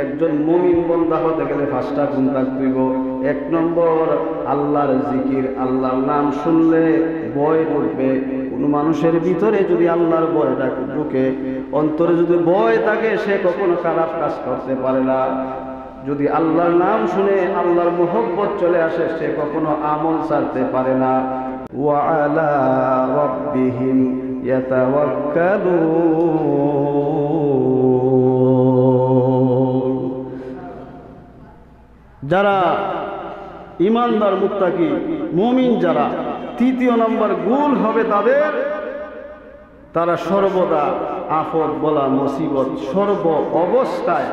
একজন মুমিন বান্দা হতে গেলে 5টা গুণ থাকতে হইব। 1 নম্বর আল্লাহর জিকির, আল্লাহর নাম শুনলে ভয় ঢুকবে। কোন মানুষের ভিতরে যদি আল্লাহর ভয়টা ঢুকে, অন্তরে যদি ভয় থাকে, সে কখনো খারাপ কাজ করতে পারে না। যদি আল্লাহর নাম শুনে আল্লাহর মুহাব্বত চলে আসে, সে কখনো আমল ছাড়তে পারে না। ওয়া আলা রাব্বিহিম ইয়াতাওয়াক্কালুন। যারা ঈমানদার মুত্তাকি মুমিন, যারা 3য় নম্বর গুণ হবে তাদের, তারা সর্বদা আফত বলা মুসিবত সর্ব অবস্থায়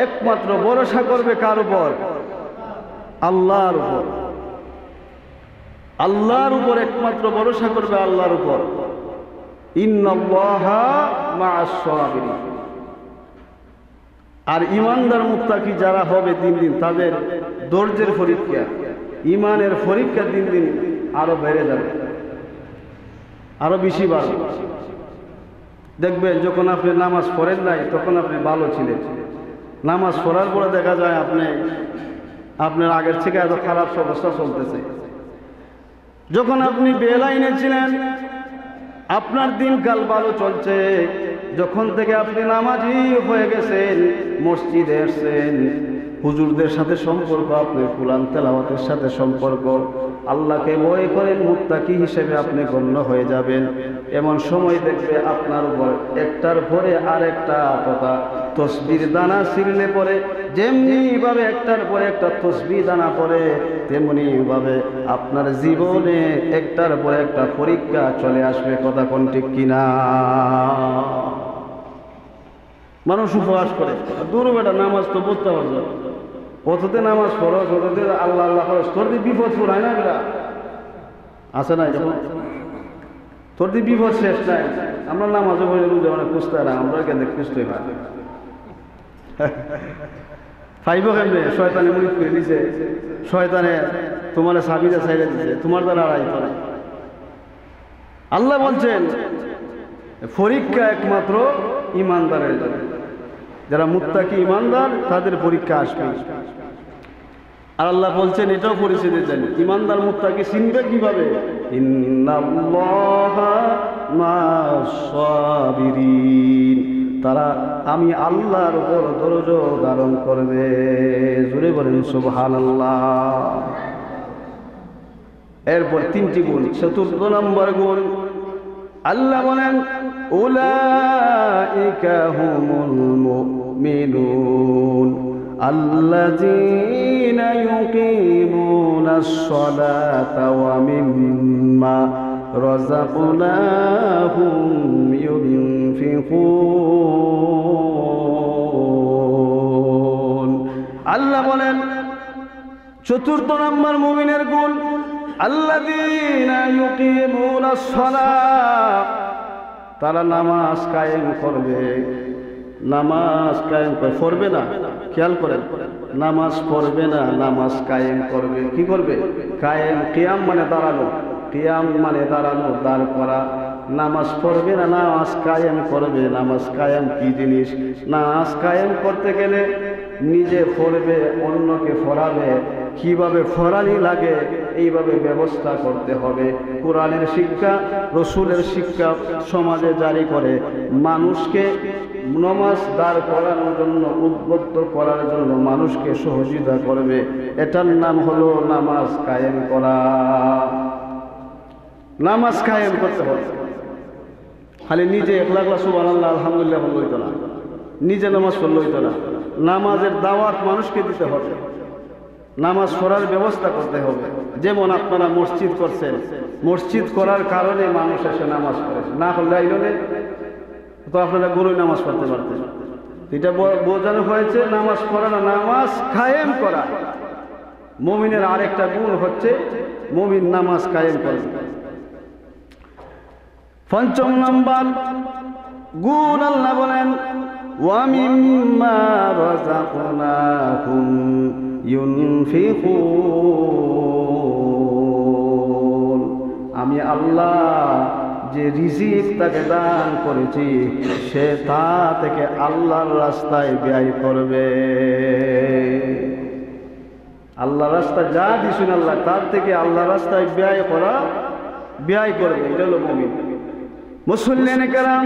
একমাত্র ভরসা করবে কার উপর? আল্লাহর উপর। আল্লাহর উপর একমাত্র ভরসা করবে, আল্লাহর উপর। ইন্নাল্লাহা মা'আস সাবিরিন। আর ঈমানদার মুত্তাকি যারা হবে দিন দিন, তাদের ধৈর্যের পরীক্ষা, ঈমানের পরীক্ষা দিন দিন আরো বেড়ে যাবে, আরো বেশি বাড়বে। দেখবেন যখন আপনি নামাজ পড়েন নাই তখন আপনি ভালো ছিলেন, নামাজ পড়ার পরে দেখা যায় আপনার আগের থেকে এত খারাপ অবস্থা চলতেছে। যখন আপনি বেলাইনে ছিলেন আপনার দিনকাল ভালো চলছে, যখন থেকে আপনি নামাজি হয়ে গেছেন, মসজিদে এসেছেন, হুজুরদের সাথে সম্পর্ক, আপনার কুরআন তেলাওয়াতের সাথে সম্পর্ক, আল্লাহকে ভয় করেন, মুত্তাকি হিসেবে আপনি গণ্য হয়ে যাবেন। এমন সময় দেখবে আপনার উপর একটার পরে আরেকটা কথা তসবির দানা ছিঁড়লে পরে, যেমনি ভাবে একটার পরে একটা তসবিহ দানা পড়ে, তেমনি ভাবে আপনার জীবনে একটার পরে একটা পরীক্ষা চলে আসবে। কথা কোন ঠিক কিনা? মানুষ উপবাস করে, দূর বেটা নামাজ তো পড়তে পারবে, অততে নামাজ ফরজ, অততে আল্লাহ আল্লাহ ফরজ, তোর দিয়ে বিপদ ফুরায় না বেটা, আছে না? যখন তোর দিয়ে বিপদ শেষ নাই, আমরা নামাজে বলে রুজে অনেক খুঁজতে না, আমরা কেন খুঁজতে পাই ফাইব কেমনে? শয়তানে মুরিদ করে দিছে, শয়তানে তোমার সাবিটা ছাইড়ে দিছে, তোমার দ্বারা আড়াই করে। আল্লাহ বলছেন পরীক্ষা একমাত্র ঈমানদারের জন্য, যারা মুত্তাকি ঈমানদার তাদের পরীক্ষা আসবে। আর আল্লাহ বলছেন এটাও পরিচিত জানি, ঈমানদার মুত্তাকি চিনবে কিভাবে? ইন্নাল্লাহা মা'আস সাবিরিন। তারা আমি আল্লাহর উপর ধৈর্য ধারণ করবে। জোরে বলেন সুবহানাল্লাহ। এরপর 3টি গুণ। 4 নম্বর গুণ আল্লাহ বলেন উলাইকা হুমুল মুমিনুন আল্লাযীনা ইউকিমুনাস সালাতা ওয়া মিম্মা রাযাকনাহুম ইউনফিকুন। আল্লাহ বলেন 4 নম্বর মুমিনের গুণ আল্লাযীনা ইউকিমুনাস সালাত, তারা নামাজ কায়েম করবে। নামাজ কায়েম করবে না, খেয়াল করেন, নামাজ পড়বে না, নামাজ কায়েম করবে। কি করবে? কায়েম। কিয়াম মানে দাঁড়ানো, কিয়াম মানে দাঁড়ানো, দাঁড় করা। নামাজ পড়বে না, নামাজ কায়েম করবে। নামাজ কায়েম কি জিনিস? নামাজ কায়েম করতে গেলে নিজে পড়বে, অন্যকে পড়াবে। কিভাবে ফরানি লাগে এইভাবে ব্যবস্থা করতে হবে। কোরআনের শিক্ষা, রসুলের শিক্ষা সমাজে জারি করে মানুষকে নামাজ দাঁড় করানোর জন্য, উদ্বুদ্ধ করার জন্য মানুষকে সহযোগিতা করবে। এটার নাম হলো নামাজ কায়েম করা। নামাজ কায়েম করতে হবে। খালি নিজে একলা সুবহানাল্লাহ আলহামদুলিল্লাহ বললে হইতো না, নিজে নামাজ পড়লে হইতো না। নামাজের দাওয়াত মানুষকে দিতে হবে, নামাজ পড়ার ব্যবস্থা করতে হবে। যেমন আপনারা মসজিদ করছেন, মসজিদ করার কারণে মানুষ এসে নামাজ পড়ে, না করলে আইলে তো আপনারা গরুই নামাজ পড়তে পারতেন। এটা বোঝানো হয়েছে নামাজ পড়া না, নামাজ কায়েম করা। মুমিনের আরেকটা গুণ হচ্ছে মুমিন নামাজ কায়েম করে। 5 নম্বর গুণ আল্লাহ বলেন ওয়া মিম্মা রাযাকনাহুম ইউনফিকুন। আমি আল্লাহ যে রিজিক তাকে দান করেছি সে তা থেকে আল্লাহর রাস্তায় ব্যয় করবে। আল্লাহর রাস্তায় যা দিছেন আল্লাহ তার থেকে আল্লাহর রাস্তায় ব্যয় করবে। এটা হলো মুমিন। মুসল্লিয়ানে কেরাম,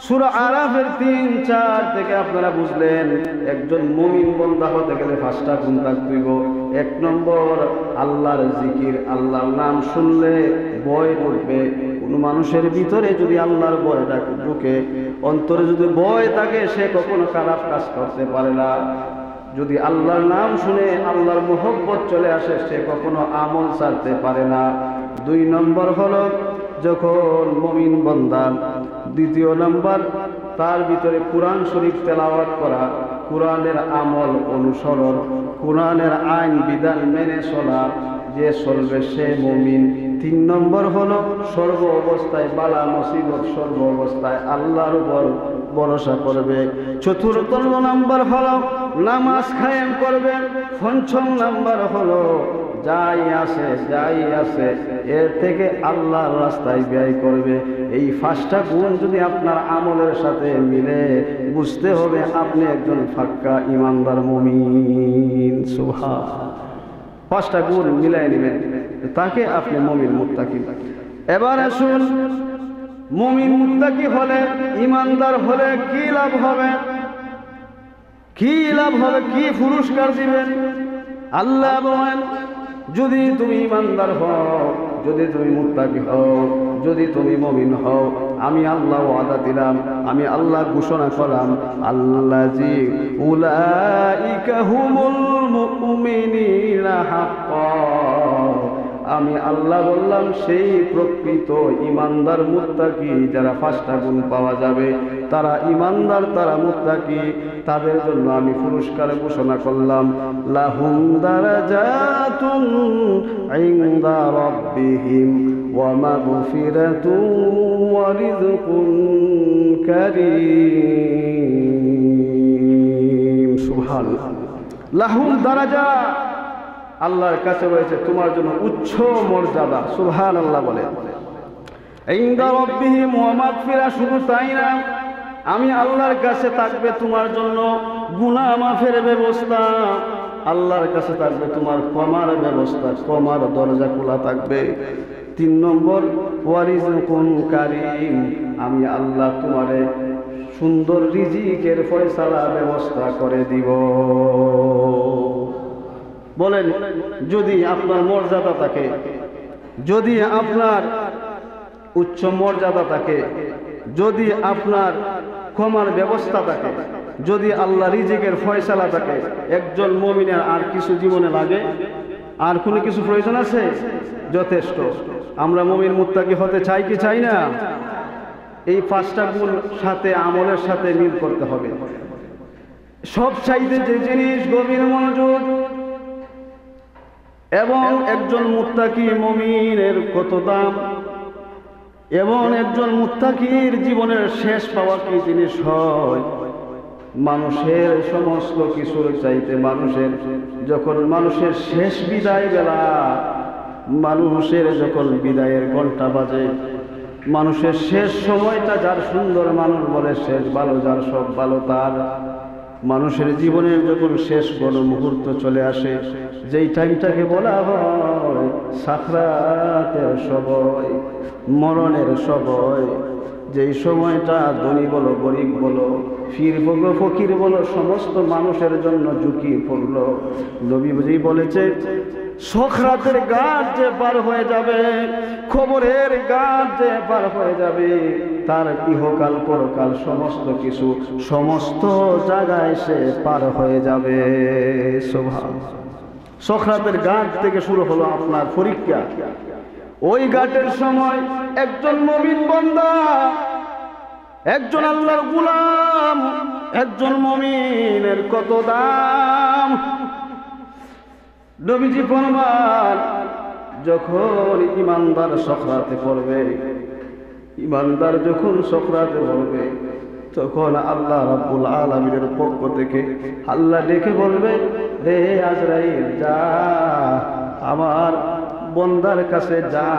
সূরা আরাফের 3-4 থেকে আপনারা বুঝলেন একজন মুমিন বান্দা হতে গেলে 5টা গুণ থাকতে হইব। 1 নম্বর আল্লাহর জিকির, আল্লাহর নাম শুনলে ভয় ঢুকবে। কোন মানুষের ভিতরে যদি আল্লাহর ভয়টা ঢুকে, অন্তরে যদি ভয় থাকে, সে কখনো খারাপ কাজ করতে পারে না। যদি আল্লাহর নাম শুনে আল্লাহর মোহব্বত চলে আসে, সে কখনো আমল ছাড়তে পারে না। 2 নম্বর হলো যখন মুমিন বান্দা, 2 নম্বর তার ভিতরে কোরআন শরীফ তেলাওয়াত করা, কোরআনের আমল অনুসরণ, কোরআনের আইন বিধান মেনে চলা, যে চলবে সে মুমিন। 3 নম্বর হলো সর্ব অবস্থায় বালা মুসিবত, সর্ব অবস্থায় আল্লাহর উপর ভরসা করবে। 4 নম্বর হলো নামাজ কায়েম করবে। 5 নম্বর হলো যাই আছে এর থেকে আল্লাহর রাস্তায় ব্যয় করবে। এই 5টা গুণ যদি আপনার আমলের সাথে মিলে, বুঝতে হবে আপনি একজন পাক্কা ঈমানদার মুমিন। সুবহানাল্লাহ। 5টা গুণ মিলাই নেবেন, তাকে আপনি মুমিন মুত্তাকি। এবার আসুন, মুমিন মুত্তাকি হলে, ঈমানদার হলে কি লাভ হবে? কি লাভ হবে? কি পুরস্কার দিবেন? আল্লাহ বলেন, যদি তুমি ঈমানদার হও, যদি তুমি মুত্তাকি হও, যদি তুমি মুমিন হও, আমি আল্লাহ ওয়াদা দিলাম, আমি আল্লাহ ঘোষণা করলাম, আল্লাযী উলাইকা হুমুল মুমিনিনা হাক্কান। আমি আল্লাহ বললাম সেই প্রকৃত ঈমানদার মুত্তাকি যারা 5টা গুণ পাওয়া যাবে, তারা ঈমানদার, তারা মুত্তাকি, তাদের জন্য আমি পুরস্কার ঘোষণা করলাম। লাহুম দারাজাতুন ইনদা রাব্বিহিম ওয়া মাগফিরাতুন ওয়া রিজকুন কারীম। সুবহানাল্লাহ। লাহুম দারাজা, আল্লাহর কাছে রয়েছে তোমার জন্য উচ্চ মর্যাদা। সুবহানাল্লাহ বলে। ইনদা রাব্বিহিম ওয়া মাগফিরা, শুধু তাই না, আমি আল্লাহর কাছে থাকবে তোমার জন্য গুনাহ মাফের ব্যবস্থা, আল্লাহর কাছে থাকবে তোমার ক্ষমার ব্যবস্থা, ক্ষমার দরজা খোলা থাকবে। 3 নম্বর ওয়া রিজকুন কারীম, আমি আল্লাহ তোমারে সুন্দর রিজিকের ফয়সালা ব্যবস্থা করে দিব। বলেন, যদি আপনার মর্যাদা থাকে, যদি আপনার উচ্চ মর্যাদা থাকে, যদি আপনার ক্ষমার ব্যবস্থা থাকে, যদি আল্লাহ রিজিকের ফয়সালা থাকে, একজন মুমিনের আর কিছু জীবনে লাগে? আর কোনো কিছু প্রয়োজন আছে? যথেষ্ট। আমরা মুমিন মুত্তাকি হতে চাই কি চাই না? এই 5টা গুণ সাথে আমলের সাথে মিল করতে হবে। সব চাইতে যে জিনিস গভীর মনোযোগ, এবং একজন মুত্তাকি মুমিনের কত দাম, এবং একজন মুত্তাকির জীবনের শেষ পাওয়া কি জিনিস হয়। মানুষের সমস্ত কিছুর চাইতে যখন মানুষের শেষ বিদায় বেলা, মানুষের যখন বিদায়ের ঘন্টা বাজে, মানুষের শেষ সময়টা যার সুন্দর, মানুষ বলে শেষ ভালো, যার সব ভালো তার। মানুষের জীবনের যখন শেষ বড় মুহূর্ত চলে আসে, যেই টাইমটাকে বলা হয় সাকরাতের সময়, মরণের সময়, যেই সময়টা ধনী বলো, গরিব বলো, পীর বলো, ফকির বলো, সমস্ত মানুষের জন্য ঝুঁকিপূর্ণ। নবীজি বলেছে, সাকরাতের ঘাট যে পার হয়ে যাবে, কবরের ঘাট যে পার হয়ে যাবে, তার ইহকাল পরকাল সমস্ত কিছু, সমস্ত জায়গায় সে পার হয়ে যাবে। সুবহানাল্লাহ। সাকরাতের ঘাট থেকে শুরু হলো আপনার পরীক্ষা। ওই ঘাটের সময় একজন মুমিন বান্দা, একজন আল্লাহর গোলাম, একজন মুমিনের কত দাম। নবীজি ফরমান, যখন ঈমানদার সাকরাতে পড়বে, ঈমানদার যখন সাকরাতে পড়বে, তখন আল্লাহ রাব্বুল আলামিনের পক্ষ থেকে আল্লাহ ডেকে বলবে, রে আজরাইল, যা আমার বন্দার কাছে যা,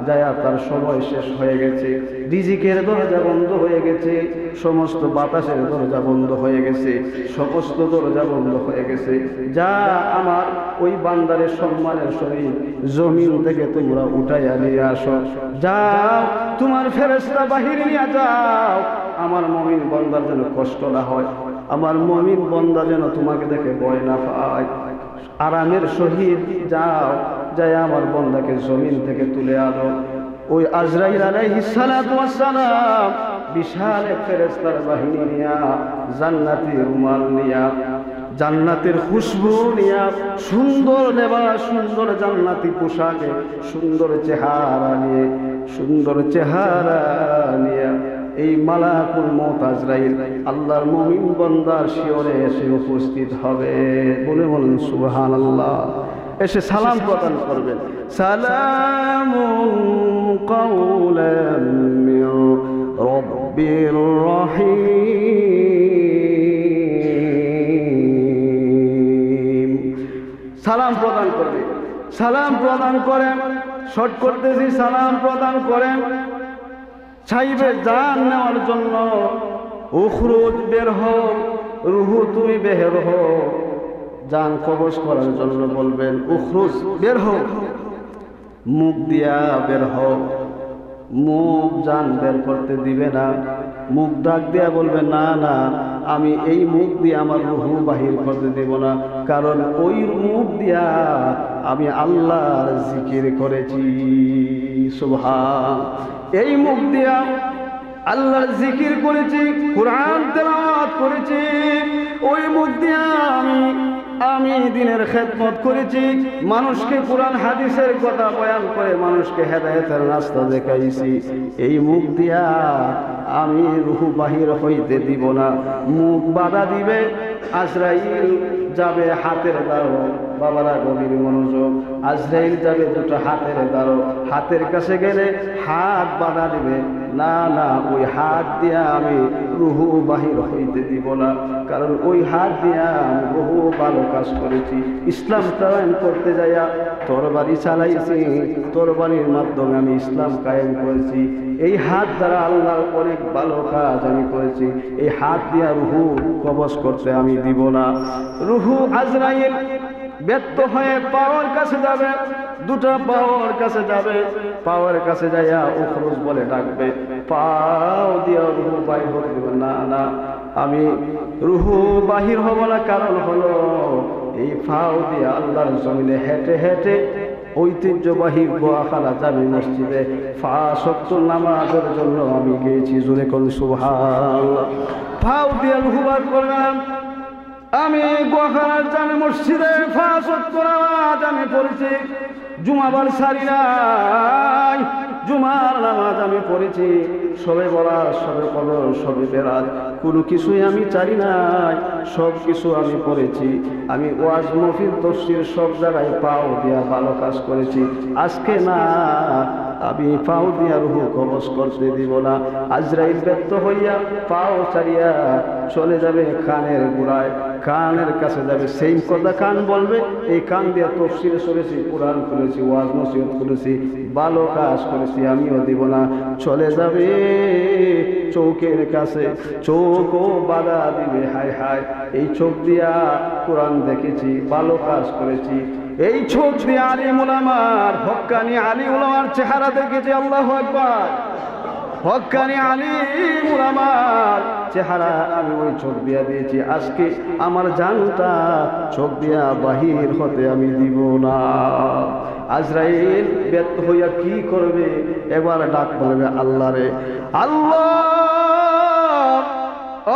যায়া তার সময় শেষ হয়ে গেছে, রিজিকের দরজা বন্ধ হয়ে গেছে, সমস্ত বাতাসের দরজা বন্ধ হয়ে গেছে, সমস্ত দরজা বন্ধ হয়ে গেছে। যা আমার ওই বান্দারের সম্মানের সহিত জমিন থেকে তোমরা উঠাইয়া নিয়ে আসো, যাও তোমার ফেরেশতা বাহির নিয়ে যাও, আমার মুমিন বান্দার যেন কষ্ট না হয়, আমার মুমিন বান্দা যেন তোমাকে দেখে ভয় না পায়। আরামের সহিত যাও, যাই আমার বান্দাকে জমিন থেকে তুলে আনো। ওই আজরাইল আলাইহিস সালাতু ওয়াস সালাম বিশাল এক ফেরেশতার বাহিনী নিয়া, জান্নাতি রুমাল নিয়া, জান্নাতের খুশবু নিয়া, সুন্দর লেবাস, সুন্দর জান্নাতি পোশাকে, সুন্দর চেহারা নিয়ে, সুন্দর চেহারা নিয়ে এই মালাকুল মউত আজরাইল আল্লাহর মুমিন বান্দার শিয়রে এসে উপস্থিত হবে। বলে বলেন সুবহানাল্লাহ। এসে সালাম প্রদান করবেন, সালামুন কাওলাম মির রাব্বির রহিম। সালাম প্রদান করবে, সালাম প্রদান করেন, শর্ট করতেছি, সালাম প্রদান করেন। চাইবে জান নেওয়ার জন্য, উখরুজ বের হও, রুহু তুমি বের হও, জান কবজ করার জন্য বলবেন উখরুজ বের হও, মুখ দিয়া বের হও, মুখ জান বের করতে দিবে না, মুখ ডাক দিয়া বলবে না না আমি এই মুখ দিয়ে আমার রুহু বাহির করতে দেব না, কারণ ওই মুখ দিয়া আমি আল্লাহর জিকির করেছি। সুবহান। এই মুখ দিয়া আল্লাহর জিকির করেছি, কুরআন তেলাওয়াত করেছি, ওই মুখ দিয়া আমি দিনের খেদমত করেছি, মানুষকে কোরআন হাদিসের কথা বয়ান করে মানুষকে হেদায়েতের রাস্তা দেখাইছি। এই মুখ দিয়া আমি রূহ বাহির হইতে দিব না। মুখ বাধা দিবে, আজরাইল যাবে হাতের দ্বারো, বাবারা গভীর মনোযোগ, আজরাইল যাবে দুটো হাতের দ্বারো, হাতের কাছে গেলে হাত বাধা দিবে, না না ওই হাত দিয়া আমি রূহ বাহির হইতে দিব না, কারণ ওই হাত দিয়া আমি বহু ভালো কাজ করেছি। ইসলাম কায়েম করতে যাইয়া তরবারি চালাইছি, তরবারির মাধ্যমে আমি ইসলাম কায়েম করেছি। এই হাত দ্বারা আল্লাহর অনেক ভালো কাজ আমি করেছি, এই হাত দিয়া রুহু কবজ করতে আমি দিব না। রুহু আজরাইল ব্যর্থ হয়ে পাওয়ার কাছে যাবে, দুটো পাওয়ার কাছে যাবে, পাওয়ার কাছে যাইয়া উখরুজ বলে ডাকবে, পাও দিয়া রুহু বাহির হতে দেবে না, না আমি রুহু বাহির হব না, কারণ হলো এই পাও দিয়া আল্লাহর জমিনে হেঁটে হেঁটে ঐতিহ্যবাহী গোয়াখালা জামি মসজিদে 5 ওয়াক্ত নামাজের জন্য আমি গিয়েছি। জোরে কোন সুবহানাল্লাহ। পাও দিয়া রুহু বার করলাম, আমি গোয়াখালার জামি মসজিদে 5 ওয়াক্ত নামাজ আমি পড়েছি, জুমাবার সারি নাই, জুমার নামাজ আমি পড়েছি, সবে বরাত, সবে কদর, সবে বেরাত, কোনো কিছুই আমি চারি নাই, সব কিছু আমি পড়েছি। আমি ওয়াজ মাহফিল তাফসীর সব জায়গায় পাও দিয়া ভালো কাজ করেছি। আজকে না আমি পাও দিয়া রুহু কবজ করতে দিব না। আজরাইল ব্যর্থ হইয়া পাও ছাড়িয়া চলে যাবে কানের গোড়ায়, কানের কাছে যাবে, সেই কথা কান বলবে, এই কান দিয়া তাফসীর শুনেছি, কোরআন খুলেছি, ওয়াজ নসিহত করেছি, ভালো কাজ করেছি, আমিও দিব না। চলে যাবে চৌকের কাছে, চোখও বাধা দিবে, হায় হায় এই চোখ দিয়া কোরআন দেখেছি, ভালো কাজ করেছি, এই চোখ দিয়ে আলিম উলামার, হক্কানি আলিম উলামার চেহারা দেখেছি। আল্লাহু আকবার। হক্কানি আলিম উলামার চেহারা আমি ওই চোখ দিয়া দিয়েছি। আজকে আমার জানটা চোখ দিয়া বাহির হতে আমি দিব না। আজরাইল ব্যর্থ হইয়া কি করবে? এবার ডাক বলবে আল্লাহ রে, আল্লাহ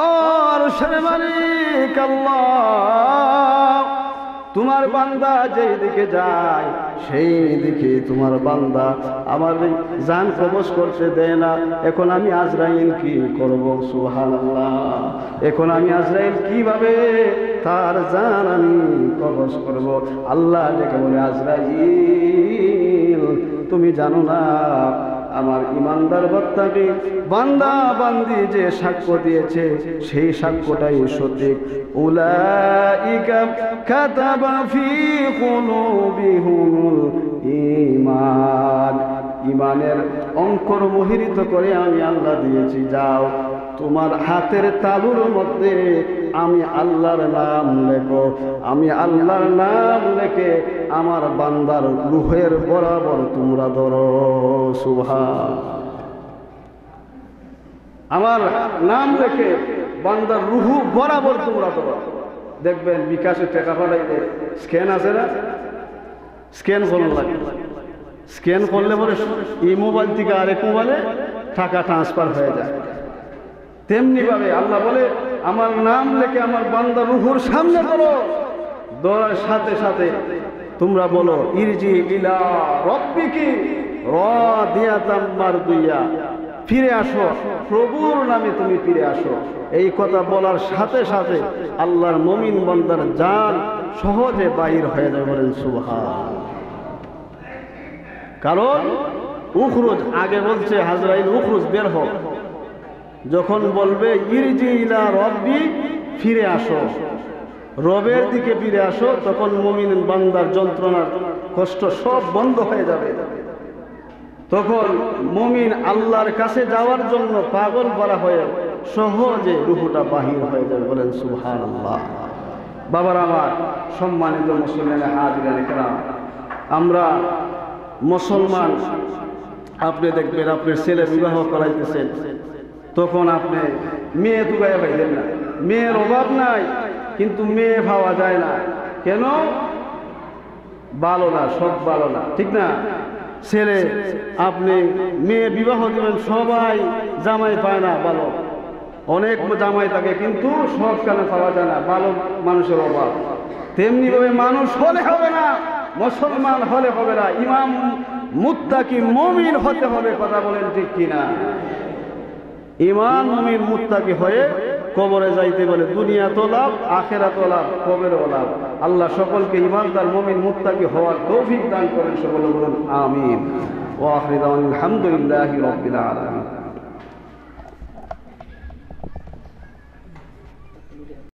আর আরশের মালিক আল্লাহ, তোমার বান্দা যেই দিকে যায় সেই দিকে তোমার বান্দা আমার জান কবজ করতে দেয় না। এখন আমি আজরাইল কি করব? সুবহানাল্লাহ। এখন আমি আজরাইল কিভাবে তার জান আমি কবজ করব? আল্লাহ ডেকে বলে, আজরাইল তুমি জানো না আমার ইমানদার বান্দাকে, বান্দা বান্দি যে সাক্ষ্য দিয়েছে সেই সাক্ষ্যটাই সঠিক। উলাইকা কাতাবা ফি কুলুবিহিমুল ঈমান, ইমানের অঙ্কর মোহিত করে আমি আল্লাহ দিয়েছি। যাও তোমার হাতের তালুর মধ্যে আমি আল্লাহর নাম লেখো, আমি আল্লাহর নাম লেখে আমার বান্দার রূহের বরাবর তোমরা ধরো। সুবহান, আমার নাম লেখে বান্দার রুহু বরাবর তোমরা ধরো। দেখবেন বিকাশে টাকা পাঠাইতে স্ক্যান আছে না, স্ক্যান করুন লাগে, স্ক্যান করলে পরে এই মোবাইল থেকে আরেক মোবাইলে টাকা ট্রান্সফার হয়ে যায়। তেমনি ভাবে আল্লাহ বলে আমার নাম লেখে আমার বান্দা রুহুর সামনে ধরো, ধরার সাথে সাথে তোমরা বলো ইরজি ইলা রব্বিকি রাদিয়াতাম মারদিয়া, ফিরে আসো প্রভুর নামে তুমি ফিরে আসো। এই কথা বলার সাথে সাথে আল্লাহর মুমিন বান্দার জান সহজে বাইর হয়ে যায়। বলেন সুবহান। কারণ উখরুজ, আগে বলছে হাজরাইল উখরুজ বের হোক, যখন বলবে ইরজি ইলা রব্বি ফিরে আসো, রবের দিকে ফিরে আসো, তখন মুমিন বান্দার যন্ত্রণার কষ্ট সব বন্ধ হয়ে যাবে। তখন মুমিন আল্লাহর কাছে যাওয়ার জন্য পাগল করা হয়ে সহজে রূহটা বাহির হয়ে যাবে। বলেন সুবহানাল্লাহ। বাবার আমার, সম্মানিত মুসলমান হাজিরানে কেরাম, আমরা মুসলমান, আপনি দেখবেন আপনার ছেলে বিবাহ করাইতেছেন, তখন আপনি মেয়ে তুগাইয়া পাইলেন না, মেয়ের অভাব নাই কিন্তু মেয়ে পাওয়া যায় না। কেন? ভালো না, সব ভালো না, ঠিক না? ছেলে আপনি মেয়ে বিবাহ দিবেন, সবাই জামাই পায় না ভালো, অনেক জামাই থাকে কিন্তু সব কেন পাওয়া যায় না, ভালো মানুষের অভাব। তেমনি ভাবে মানুষ হলে হবে না, মুসলমান হলে হবে না, ইমাম মুত্তাকি মুমিন হতে হবে। কথা বলেন ঠিক কিনা? ইমান মুমিন মুত্তাকি হয়ে কবরে যাইতে বলে দুনিয়া তো লাভ, আখিরাত তো লাভ, কবরেও লাভ। আল্লাহ সকলকে ইমানদার মুমিন মুত্তাকি হওয়ার তৌফিক দান করেন। সকলে বলুন আমিন। ওয়া আখিরু দাওয়ানা আলহামদুলিল্লাহি রাব্বিল আলামিন।